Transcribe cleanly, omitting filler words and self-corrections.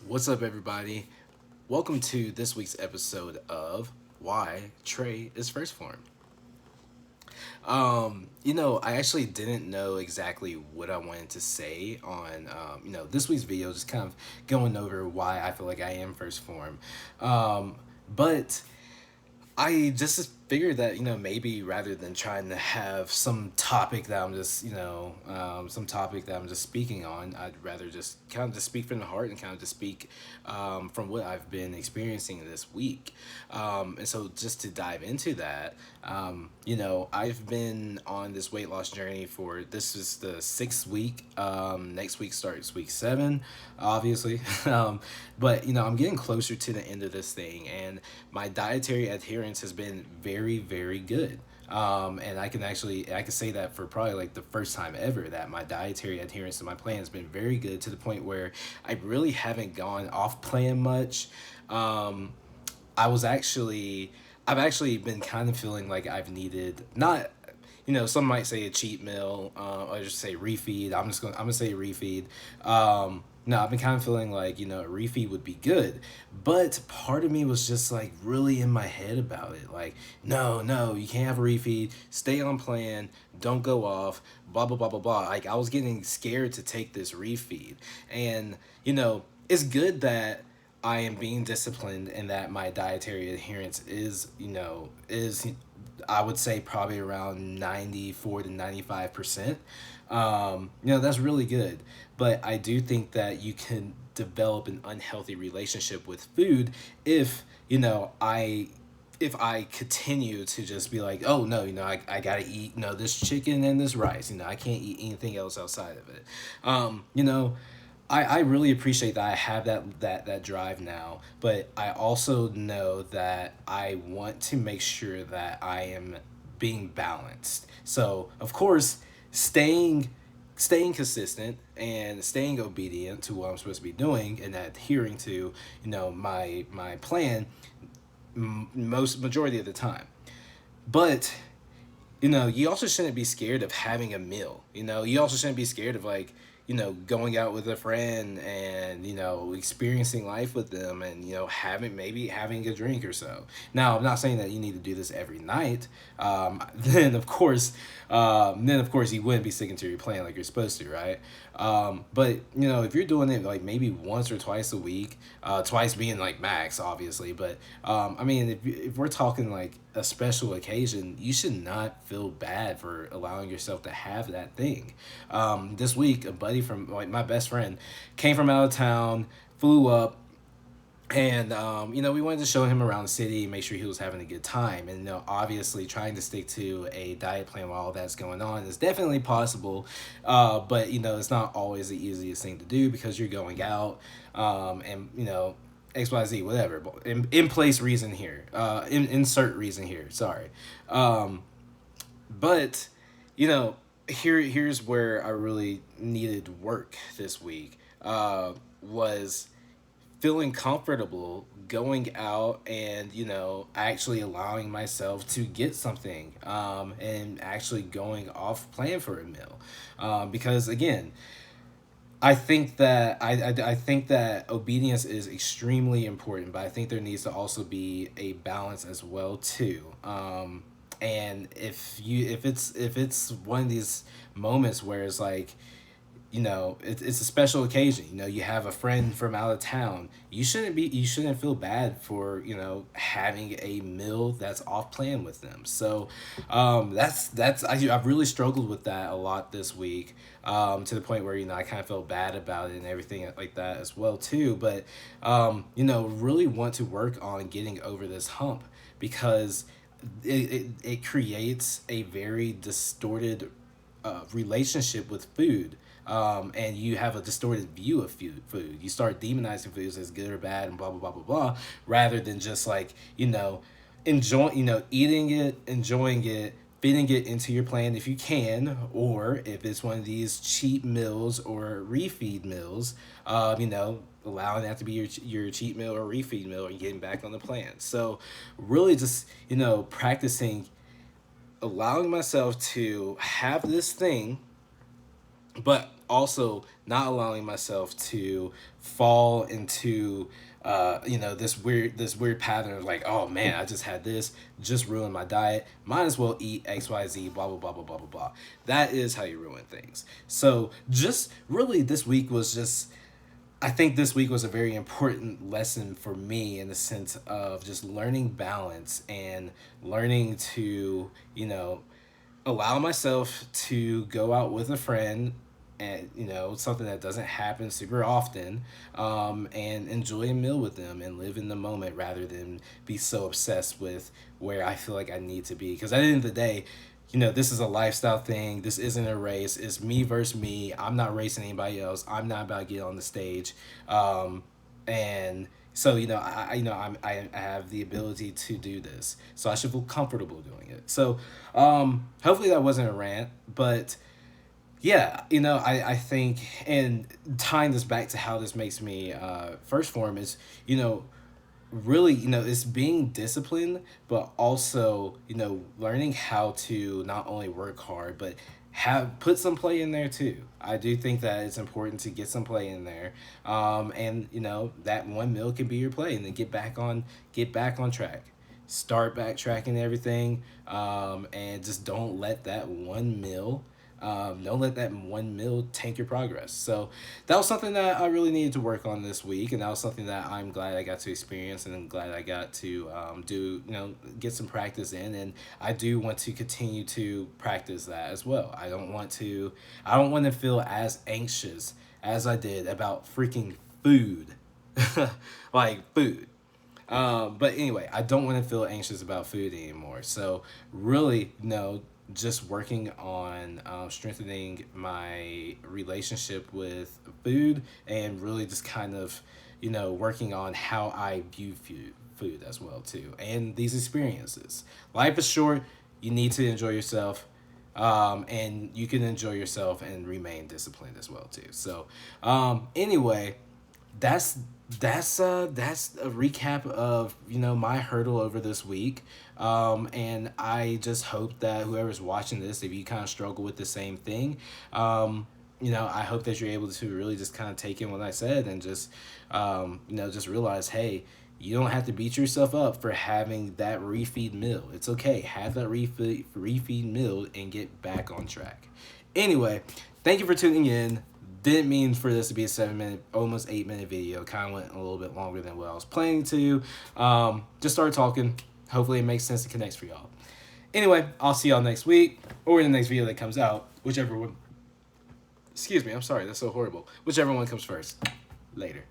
What's up, everybody? Welcome to this week's episode of Why Trey is First Form. I actually didn't know exactly what I wanted to say on, this week's video, just kind of going over why I feel like I am First Form. But I just figured that maybe rather than trying to have some topic that I'm just some topic that I'm just speaking on, I'd rather just kind of just speak from the heart and kind of just speak from what I've been experiencing this week. And so just to dive into that, I've been on this weight loss journey for this is the 6th week. Next week starts week 7, obviously. But I'm getting closer to the end of this thing, and my dietary adherence has been very, very good. And I can say that for probably like the first time ever that my dietary adherence to my plan has been very good, to the point where I really haven't gone off plan much. I was actually I've actually been kind of feeling like I've needed, not, some might say a cheat meal, or just say refeed. I'm gonna say refeed. No, I've been kind of feeling like a refeed would be good, but part of me was just like really in my head about it. Like, no, no, you can't have a refeed. Stay on plan. Don't go off. Blah blah blah blah blah. Like, I was getting scared to take this refeed, and it's good that I am being disciplined and that my dietary adherence is I would say probably around 94 to 95%. That's really good. But I do think that you can develop an unhealthy relationship with food if, if I continue to just be like, oh no, I gotta eat, this chicken and this rice, I can't eat anything else outside of it. I really appreciate that I have that drive now, but I also know that I want to make sure that I am being balanced. So of course, staying consistent and staying obedient to what I'm supposed to be doing and adhering to my plan most majority of the time. But you also shouldn't be scared of having a meal. You also shouldn't be scared of, like, going out with a friend and, experiencing life with them and, having a drink or so. Now, I'm not saying that you need to do this every night. Then of course you wouldn't be sticking to your plan like you're supposed to, right? But if you're doing it like maybe once or twice a week, twice being like max, obviously. But I mean, if we're talking like a special occasion, you should not feel bad for allowing yourself to have that thing. This week, a buddy from, like, my best friend came from out of town, flew up, and we wanted to show him around the city, make sure he was having a good time. And obviously trying to stick to a diet plan while all that's going on is definitely possible, but it's not always the easiest thing to do because you're going out, and XYZ, whatever. But in place reason here, insert reason here, sorry. But here's where I really needed work this week, was feeling comfortable going out and actually allowing myself to get something, and actually going off plan for a meal, because again, I think that obedience is extremely important, but I think there needs to also be a balance as well too. And if it's one of these moments where it's like, it's a special occasion. You have a friend from out of town. You shouldn't feel bad for having a meal that's off plan with them. So I've really struggled with that a lot this week, to the point where I kind of felt bad about it and everything like that as well too. But really want to work on getting over this hump, because it creates a very distorted relationship with food, and you have a distorted view of food. You start demonizing foods as good or bad and blah blah blah blah blah, rather than just like eating it, enjoying it, fitting it into your plan if you can, or if it's one of these cheat meals or refeed meals, allowing that to be your cheat meal or refeed meal and getting back on the plan. So really just practicing allowing myself to have this thing, but also not allowing myself to fall into this weird pattern of like, oh man, I just had this, just ruined my diet, might as well eat XYZ, blah blah blah blah blah blah blah. That is how you ruin things. So just really this week was just, I think this week was a very important lesson for me in the sense of just learning balance and learning to, allow myself to go out with a friend, and something that doesn't happen super often, and enjoy a meal with them and live in the moment rather than be so obsessed with where I feel like I need to be, because at the end of the day, this is a lifestyle thing. This isn't a race. It's me versus me. I'm not racing anybody else. I'm not about to get on the stage. And so, I have the ability to do this. So I should feel comfortable doing it. So hopefully that wasn't a rant, but yeah, I think, and tying this back to how this makes me first form is, really, it's being disciplined, but also, learning how to not only work hard, but put some play in there too. I do think that it's important to get some play in there, and that one meal can be your play, and then get back on track, start backtracking everything, and just don't let that one meal tank your progress. So that was something that I really needed to work on this week, and that was something that I'm glad I got to experience, and I'm glad I got to do, get some practice in, and I do want to continue to practice that as well. I don't want to feel as anxious as I did about freaking food, like food. But anyway, I don't want to feel anxious about food anymore. So really, just working on strengthening my relationship with food, and really just kind of, working on how I view food as well too, and these experiences. Life is short. You need to enjoy yourself. And you can enjoy yourself and remain disciplined as well too. So anyway, that's that's a recap of my hurdle over this week, and I just hope that whoever's watching this, if you kind of struggle with the same thing, I hope that you're able to really just kind of take in what I said, and just just realize, hey, you don't have to beat yourself up for having that refeed meal. It's okay, have that refeed meal and get back on track. Anyway, thank you for tuning in. Didn't mean for this to be a 7-minute, almost 8-minute video. Kind of went a little bit longer than what I was planning to. Just started talking. Hopefully it makes sense and connects for y'all. Anyway, I'll see y'all next week, or in the next video that comes out, whichever one. Excuse me, I'm sorry, that's so horrible. Whichever one comes first. Later.